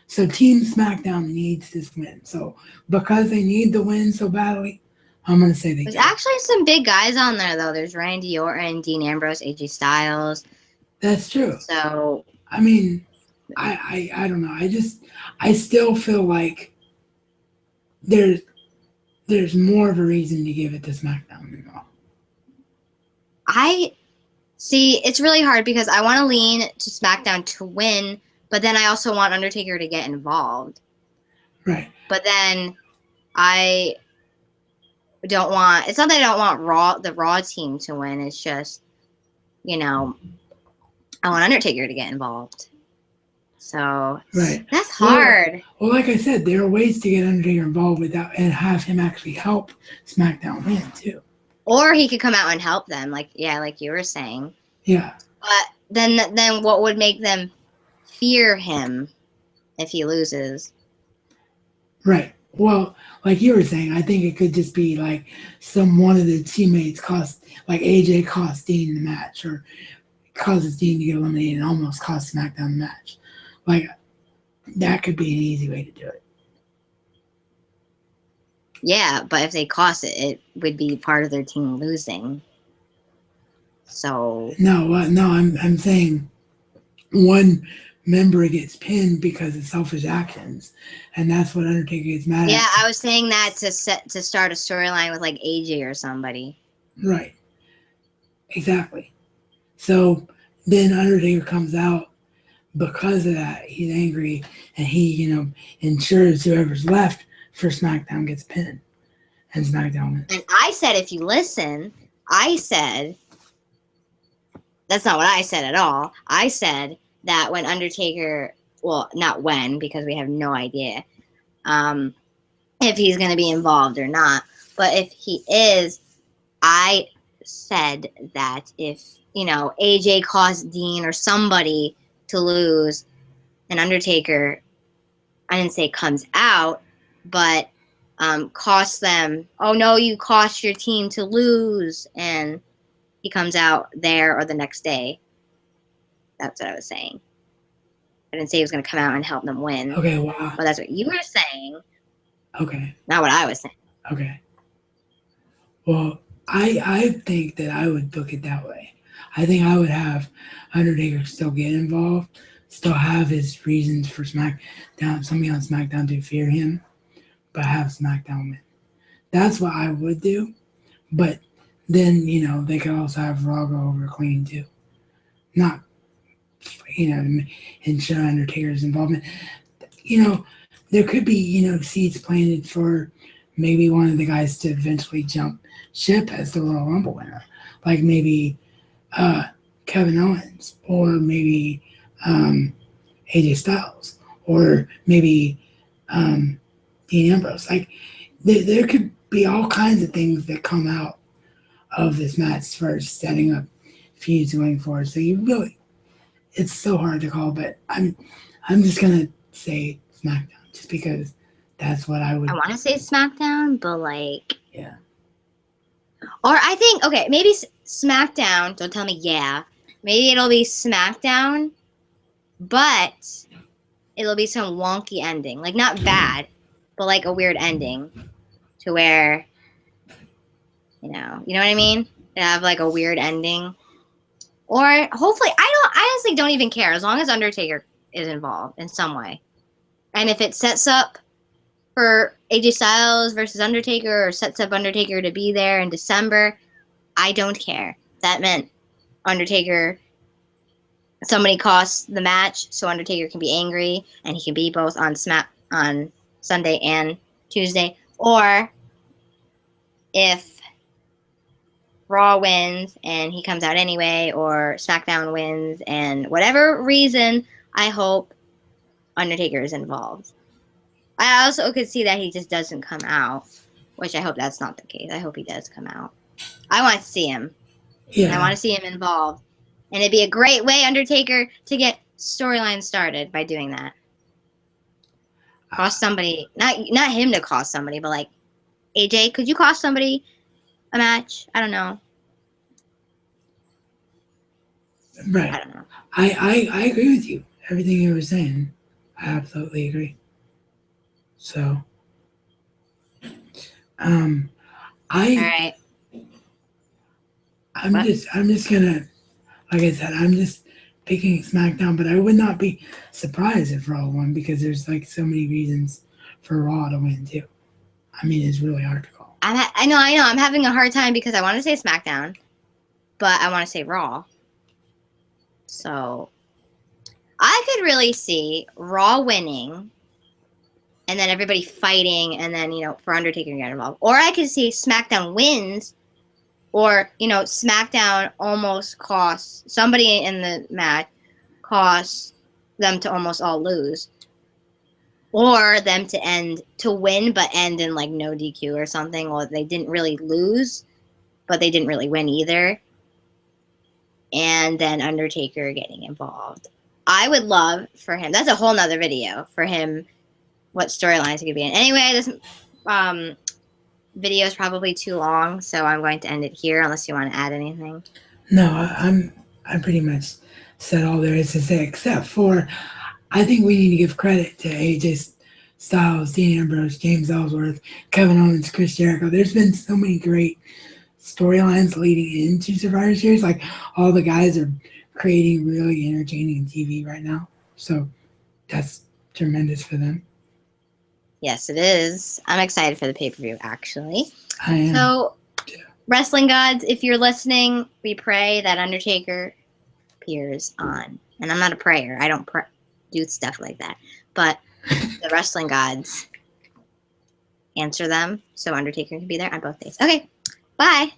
So Team SmackDown needs this win. So because they need the win so badly, I'm going to say they There's actually some big guys on there, though. There's Randy Orton, Dean Ambrose, AJ Styles. That's true. So, I mean, I don't know. I still feel like there's more of a reason to give it to SmackDown than Raw. I see. It's really hard because I want to lean to SmackDown to win, but then I also want Undertaker to get involved. Right. But then I don't want. It's not that I don't want the Raw team to win. It's just, I want Undertaker to get involved. So that's hard. Well, like I said, there are ways to get Undertaker involved without and have him actually help SmackDown win too. Or he could come out and help them, like you were saying. Yeah. But then what would make them fear him if he loses? Right. Well, like you were saying, I think it could just be like one of the teammates like AJ cost Dean the match, or causes Dean to get eliminated and almost cost SmackDown the match. Like, that could be an easy way to do it. Yeah, but if they cost it, it would be part of their team losing. So no, I'm saying one member gets pinned because of selfish actions, and that's what Undertaker gets mad at. Yeah, I was saying that to start a storyline with like AJ or somebody. Right. Exactly. So then Undertaker comes out because of that. He's angry, and he, ensures whoever's left for SmackDown gets pinned, and SmackDown wins. And I said, if you listen, I said, that's not what I said at all. I said that when Undertaker, well, not when, because we have no idea if he's going to be involved or not, but if he is, I said that if, AJ caused Dean or somebody to lose, and Undertaker, I didn't say comes out, but costs them, oh no, you cost your team to lose, and he comes out there or the next day. That's what I was saying. I didn't say he was going to come out and help them win. Okay, wow. But that's what you were saying. Okay. Not what I was saying. Okay. Well, I think that I would book it that way. I think I would have Undertaker still get involved, still have his reasons for SmackDown, somebody on SmackDown to fear him, but have SmackDown win. That's what I would do. But then, they could also have Raw go over clean too. Not, ensure Undertaker's involvement. There could be, seeds planted for maybe one of the guys to eventually jump ship as the Royal Rumble winner. Like maybe Kevin Owens, or maybe AJ Styles or maybe Dean Ambrose. Like there could be all kinds of things that come out of this match for setting up feuds going forward. So you really, it's so hard to call, but I'm just gonna say SmackDown just because that's what I would. I want to say SmackDown, but like, Yeah. or I think okay, maybe SmackDown. Don't tell me yeah. Maybe it'll be SmackDown, but it'll be some wonky ending, like not bad, but like a weird ending, to where you know what I mean. It have like a weird ending, or hopefully I honestly don't even care as long as Undertaker is involved in some way, and if it sets up for AJ Styles versus Undertaker or sets up Undertaker to be there in December, I don't care. That meant Undertaker, somebody costs the match so Undertaker can be angry and he can be both on on Sunday and Tuesday. Or if Raw wins and he comes out anyway, or SmackDown wins and whatever reason, I hope Undertaker is involved. I also could see that he just doesn't come out, which I hope that's not the case. I hope he does come out. I want to see him. Yeah. I want to see him involved. And it'd be a great way, Undertaker, to get storyline started by doing that. Cost somebody, not him to cost somebody, but like, AJ, could you cost somebody a match? I don't know. Right. I don't know. I agree with you. Everything you were saying, I absolutely agree. So, All right. I'm What? just gonna, like I said, I'm just picking SmackDown, but I would not be surprised if Raw won because there's like so many reasons for Raw to win too. I mean, it's really hard to call. I know. I'm having a hard time because I want to say SmackDown, but I want to say Raw. So I could really see Raw winning and then everybody fighting and then, for Undertaker to get involved. Or I could see SmackDown wins or, SmackDown almost costs somebody in the match, costs them to almost all lose. Or them to win but end in like no DQ or something. Or they didn't really lose, but they didn't really win either. And then Undertaker getting involved. I would love for him. That's a whole nother video for him. What storylines he could be in. Anyway, this video is probably too long, so I'm going to end it here unless you want to add anything. No, I pretty much said all there is to say, except for I think we need to give credit to AJ Styles, Dean Ambrose, James Ellsworth, Kevin Owens, Chris Jericho. There's been so many great storylines leading into Survivor Series. Like all the guys are creating really entertaining TV right now. So that's tremendous for them. Yes, it is. I'm excited for the pay-per-view, actually. I am. So, Wrestling Gods, if you're listening, we pray that Undertaker appears on. And I'm not a prayer. I don't do stuff like that. But the Wrestling Gods, answer them so Undertaker can be there on both days. Okay, bye.